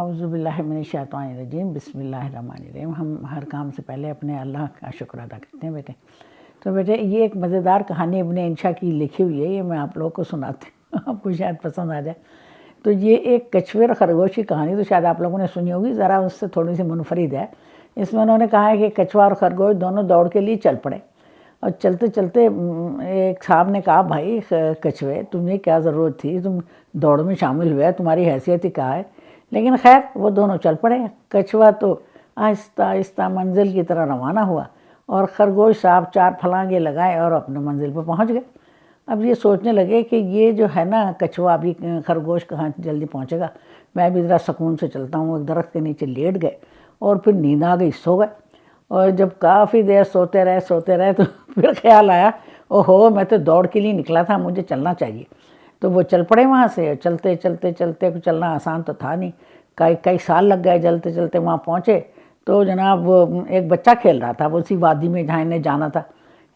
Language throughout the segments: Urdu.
اعوذ باللہ من الشیطان الرجیم، بسم اللہ الرحمن الرحیم۔ ہم ہر کام سے پہلے اپنے اللہ کا شکر ادا کرتے ہیں بیٹے۔ تو بیٹے یہ ایک مزیدار کہانی ابن انشا کی لکھی ہوئی ہے، یہ میں آپ لوگوں کو سناتی ہوں، آپ کو شاید پسند آ جائے۔ تو یہ ایک کچھوے اور خرگوش کی کہانی تو شاید آپ لوگوں نے سنی ہوگی، ذرا اس سے تھوڑی سی منفرد ہے۔ اس میں انہوں نے کہا ہے کہ کچھوا اور خرگوش دونوں دوڑ کے لیے چل پڑے، اور چلتے چلتے ایک صاحب نے کہا، بھائی کچھوے تمہیں کیا ضرورت تھی، تم دوڑ میں شامل ہوئے، تمہاری حیثیت ہی کیا ہے؟ لیکن خیر وہ دونوں چل پڑے۔ کچھوا تو آہستہ آہستہ منزل کی طرح روانہ ہوا، اور خرگوش صاحب 4 پھلانگے لگائے اور اپنے منزل پہ پہنچ گئے۔ اب یہ سوچنے لگے کہ یہ جو ہے نا کچھوا ابھی خرگوش کہاں جلدی پہنچے گا، میں بھی ذرا سکون سے چلتا ہوں۔ ایک درخت کے نیچے لیٹ گئے اور پھر نیند آ گئی، سو گئے۔ اور جب کافی دیر سوتے رہے تو پھر خیال آیا، اوہو میں تو دوڑ کے لیے نکلا تھا، مجھے چلنا چاہیے۔ تو وہ چل پڑے وہاں سے، چلتے چلنا آسان تو تھا نہیں، کئی سال لگ گئے۔ چلتے چلتے وہاں پہنچے تو جناب وہ ایک بچہ کھیل رہا تھا، وہ اسی وادی میں جہاں انہیں جانا تھا۔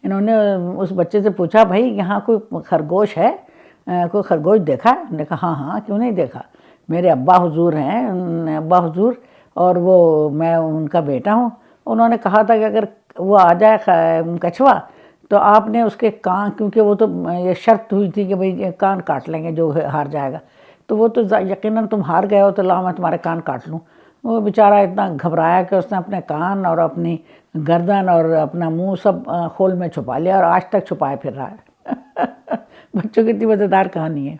انہوں نے اس بچے سے پوچھا، بھائی یہاں کوئی خرگوش ہے، کوئی خرگوش دیکھا ہے؟ انہوں نے کہا ہاں کیوں نہیں دیکھا، میرے ابا حضور ہیں، ابا حضور، اور وہ میں ان کا بیٹا ہوں۔ انہوں نے کہا تھا کہ اگر وہ آ جائے کچھوا تو آپ نے اس کے کان، کیونکہ وہ تو یہ شرط ہوئی تھی کہ بھئی کان کاٹ لیں گے جو ہار جائے گا، تو وہ تو یقیناً تم ہار گئے ہو، تو لاؤ میں تمہارے کان کاٹ لوں۔ وہ بیچارہ اتنا گھبرایا کہ اس نے اپنے کان اور اپنی گردن اور اپنا منہ سب خول میں چھپا لیا، اور آج تک چھپائے پھر رہا ہے۔ بچوں کی اتنی مزیدار کہانی ہے۔